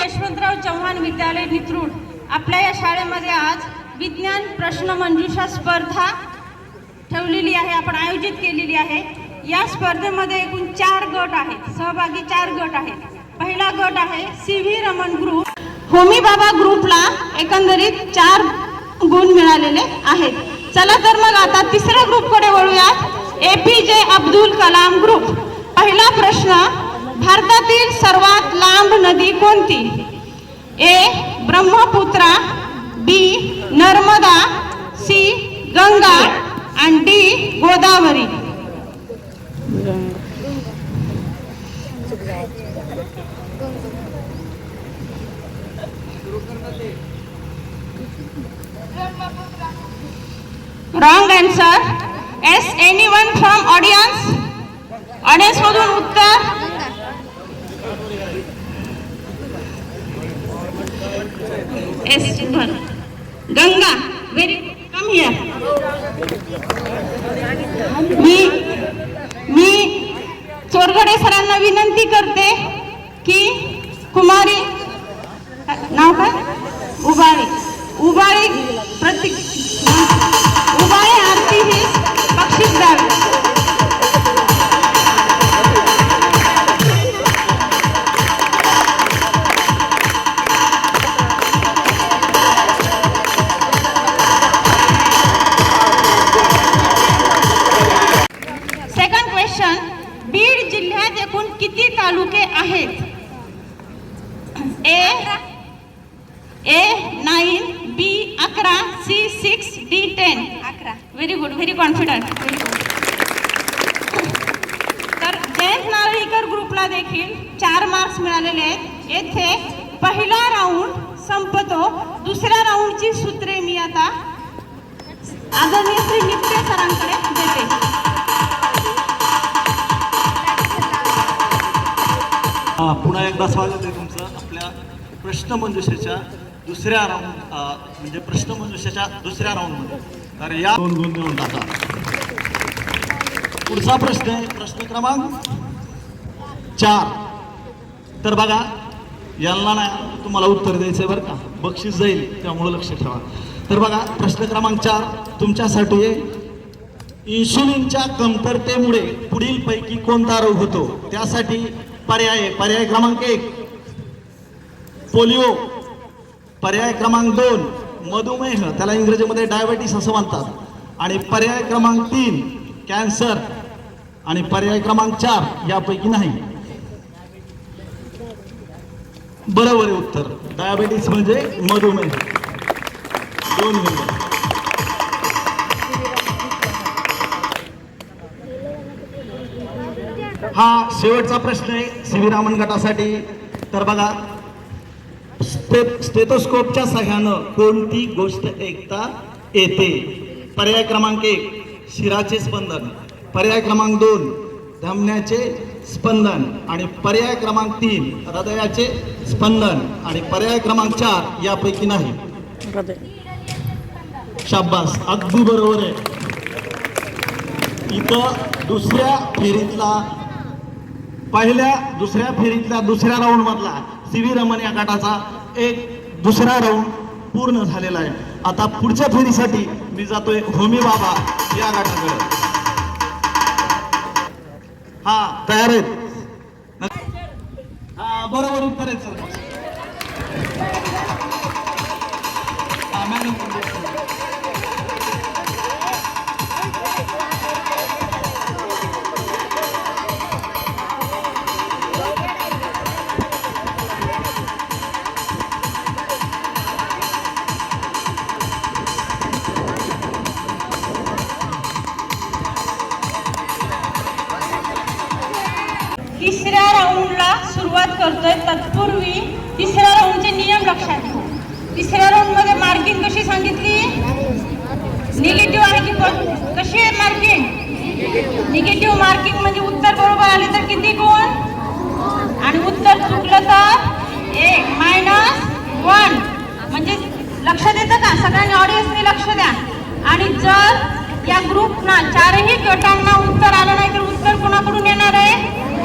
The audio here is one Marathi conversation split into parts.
यशवंतराव चव्हाण विद्यालय नित्रूड आपल्या या शाळेमध्ये आज विज्ञान प्रश्नमंजुषा स्पर्धा ठेवलेली आहे, आपण आयोजित केलेली आहे। या स्पर्धेमध्ये एकूण 4 गट आहेत, सहभागी 4 गट आहेत। पहिला गट आहे CV रमण ग्रुप। होमी बाबा ग्रुपला एकंदरीत 4 गुण मिळालेले आहेत। चला तर मग आता तिसऱ्या ग्रुपकडे वळूयात, APJ अब्दुल कलाम ग्रुप। पहिला प्रश्न, भारतातील सर्वात लांब नदी कोणती? A Brahmaputra, B Narmada, C Ganga आणि D Godavari. Wrong answer. Yes, anyone from audience? Audience मधून उत्तर? Yes, Ganga. Very come here. मी चोरगडे सरांना विनंती करते की कुमारी नाव काय उबाळी प्रतीक उबाळे आरती ही बक्षीस द्यावी। सेकंड क्वेश्चन, बीड जिल्ह्यात एकूण किती तालुके आहेत? A 9, B 11, C 6, D 10। 11। Very good, very confident. तर जयंत नारळीकर ग्रुपला देखील 4 मार्क्स मिळालेले आहेत। येथे पहिला राऊंड संपतो, दुसऱ्या राऊंडची सूत्रे मी आता आदरणीय श्री नित्य सरांकडे देते। पुन्हा एकदा स्वागत आहे तुमचं आपल्या प्रश्नमंजुषेच्या दुसऱ्या राऊंड, म्हणजे प्रश्नमंजुषेच्या दुसऱ्या राऊंडमध्ये। तर या 2 गुण देऊन टाका। पुढचा प्रश्न आहे प्रश्न क्रमांक 4। तर बघा, यांना नाही तुम्हाला उत्तर द्यायचं आहे बरं का, बक्षीस जाईल, त्यामुळे लक्ष ठेवा। तर बघा प्रश्न क्रमांक 4 तुमच्यासाठी आहे, इन्शुलिनच्या कमतरतेमुळे पुढील पैकी कोणता रोग होतो? त्यासाठी पर्याय क्रमांक 1 पोलिओ, पर्याय क्रमांक 2 मधुमेह, त्याला इंग्रजीमध्ये डायबिटीस असं म्हणतात, आणि पर्याय क्रमांक 3 कॅन्सर, आणि पर्याय क्रमांक 4 यापैकी नाही। बरोबर आहे उत्तर, डायबिटीस म्हणजे मधुमेह। 2 मिनिट। हा शेवटचा प्रश्न आहे CV रामन गटासाठी। तर बघा, स्टेथोस्कोपच्या सहाय्यानं कोणती गोष्ट ऐकता येते? पर्याय क्रमांक 1 शिराचे स्पंदन, पर्याय क्रमांक 2 धमन्याचे स्पंदन, आणि पर्याय क्रमांक 3 हृदयाचे स्पंदन, आणि पर्याय क्रमांक 4 यापैकी नाही। शाबास, अगदी बरोबर आहे। इथं दुसऱ्या फेरीतल्या दुसऱ्या राऊंड मधला CV रमण या गटाचा एक दुसरा राऊंड पूर्ण झालेला आहे। आता पुढच्या फेरीसाठी मी जातोय होमी बाबा या गटाकडे। हा तयार आहेत? हा बरोबर उत्तर आहे सर। तिसऱ्या राऊंडला सुरुवात करतोय, तत्पूर्वी तिसऱ्या राऊंडचे नियम लक्षात ठेवा। तिसऱ्या राऊंड मध्ये मार्किंग कशी सांगितली? निगेटिव्ह आहे की कशी आहे मार्किंग? निगेटिव्ह मार्किंग म्हणजे उत्तर बरोबर आले तर किती गुण, आणि उत्तर चुकलं तर 1 -1। म्हणजे लक्षात येतं का? सगळ्यांनी ऑडियन्सनी लक्ष द्या। आणि जर या ग्रुपना 4ही गटांना उत्तर आलं नाही तर उत्तर कोणाकडून येणार आहे?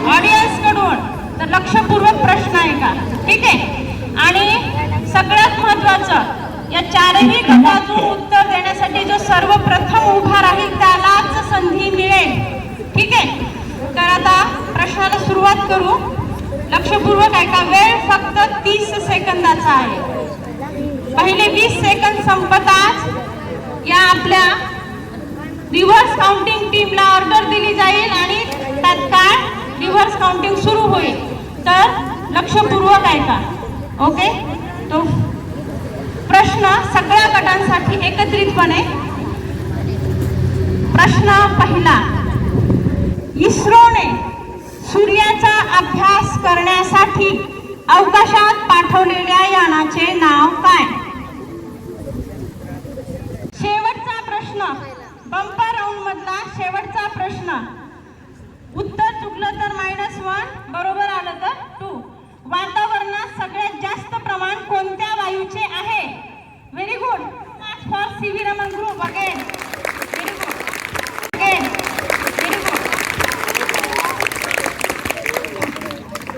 ऑडियन्स कडून। तर लक्षपूर्वक प्रश्न आहे का? ठीक आहे। सुरुवात करू. लक्षपूर्वक ऐका. वेळ फक्त 30 सेकंदाचा आहे. पहिले 20 सेकंद संपताच या आपल्या रिव्हर्स काउंटिंग टीमला ऑर्डर दिली जाईल आणि तत्काळ रिव्हर्स काउंटिंग सुरू होईल. तर लक्षपूर्वक ऐका. ओके. तो प्रश्न सगळ्या गटांसाठी एकत्रितपणे. प्रश्न पहिला. इस्रोने सूर्याचा अभ्यास करण्यासाठी अवकाशात पाठवलेल्या यानाचे नाव काय? शेवटचा प्रश्न, बंपर राऊंड मधला शेवटचा प्रश्न. उत्तर चुकलं तर -1, बरोबर आलं तर 2. वातावरणात सगळ्यात जास्त प्रमाण कोणत्या वायूचे आहे? Very good. For CV Raman group. Again very good. Again very good.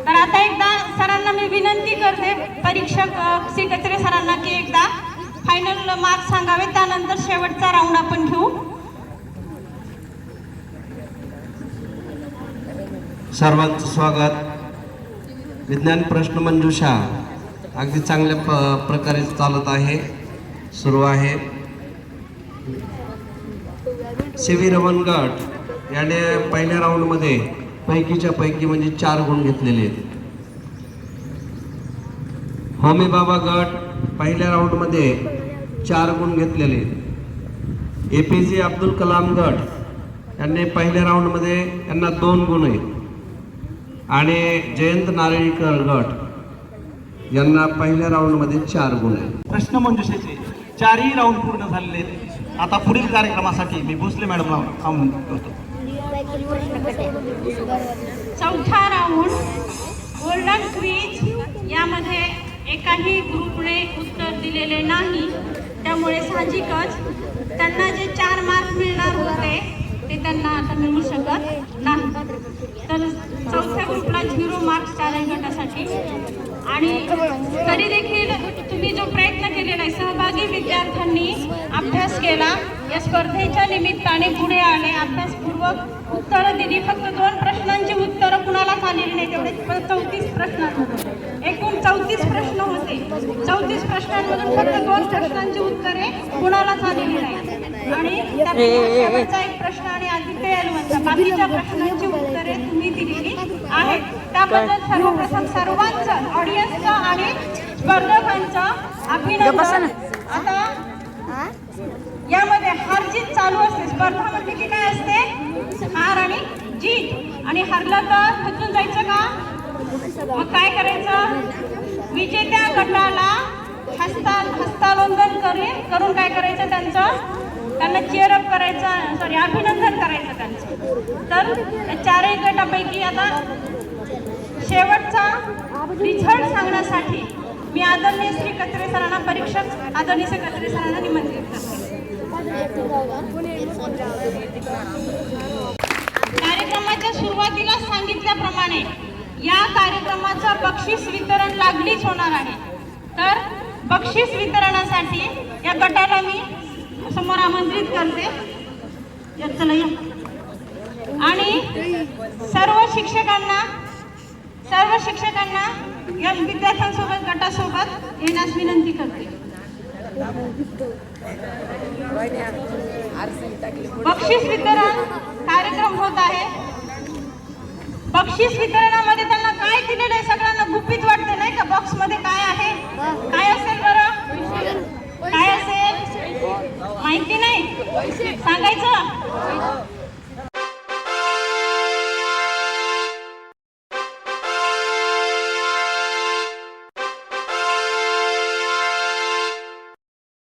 तर आता एकदा सरांना मी विनंती करते, परीक्षक सी कचरे सरांना, की एकदा फायनल मार्क्स सांगावे, त्यानंतर शेवटचा राऊंड आपण घेऊ. सर्वांचं स्वागत. विज्ञान प्रश्न मंजुषा अगदी चांगल्या प्रकारे चालत आहे, सुरू आहे. CV रमन गट याने पहिल्या राऊंडमध्ये पैकीच्या पैकी म्हणजे 4 गुण घेतलेले आहेत. होमी बाबा गट पहिल्या राऊंडमध्ये 4 गुण घेतलेले आहेत. APJ अब्दुल कलाम गट यांनी पहिल्या राऊंडमध्ये यांना 2 गुण आहेत. आणि जयंत नारळीकर गट यांना पहिल्या राऊंडमध्ये 4 गुण आहेत. प्रश्न मंजुषेचे 4ही राऊंड पूर्ण झालेले आहेत. आता पुढील कार्यक्रमासाठी मी भोसले मॅडमला आमंत्रित करतो. चौथा राऊंड गोल्डन क्वीज. यामध्ये एकाही ग्रुपने उत्तर दिलेले नाही, त्यामुळे साहजिकच त्यांना जे 4 मार्क मिळणार होते ते त्यांना आता मिळू शकत नाही. तर चौथ्या ग्रुपला 0 मार्क्स 4 गटासाठी. आणि तरी देखील तुम्ही जो प्रयत्न केलेला आहे, सहभागी विद्यार्थ्यांनी अभ्यास केला, या स्पर्धेच्या निमित्ताने पुढे आले, अभ्यासपूर्वक उत्तरं दिली. फक्त 2 प्रश्नांची उत्तरं कुणालाच आलेली नाही, तेवढे 34 प्रश्नांमध्ये एकूण 34 प्रश्न होते. 34 प्रश्नांमधून फक्त 2 प्रश्नांची उत्तरे कुणालाच आलेली नाही. आणि शेवटचा एक प्रश्न आणि आदित्य यलवंत, बाकीच्या प्रश्नांची उत्तरे तुम्ही दिलेली आहेत. त्याबद्दल सर्वप्रथम सर्वांचं, ऑडियन्सचं आणि स्पर्धकांचं अभिनंदन. आता यामध्ये हार जीत चालू असते. स्पर्धा म्हणजे की काय असते? हार आणि जीत. आणि हरलं तर खचून जायचं का? मग काय करायचं? विजेत्या गटाला हस्तांदोलन करून काय करायचं? त्यांना चेअरअप करायचं, सॉरी अभिनंदन करायचं त्यांचं. तर 4ही गटापैकी आता शेवटचा रिझल्ट सांगण्यासाठी मी आदरणीय श्री कचरे सरांना, परीक्षक आदरणीय श्री कचरे सरांना निमंत्रित करते. कार्यक्रमाच्या सुरुवातीला सांगितल्याप्रमाणे या कार्यक्रमाचं बक्षीस वितरण लागलीच होणार आहे. तर बक्षीस वितरणासाठी या गटाला मी समोर आमंत्रित करते. चला या. आणि सर्व शिक्षकांना या विद्यार्थ्यांसोबत, गटासोबत येण्यास विनंती करते. बक्षीस वितरण कार्यक्रम होत आहे. बक्षीस वितरणामध्ये त्यांना काय दिलेलं आहे सगळ्यांना गुपित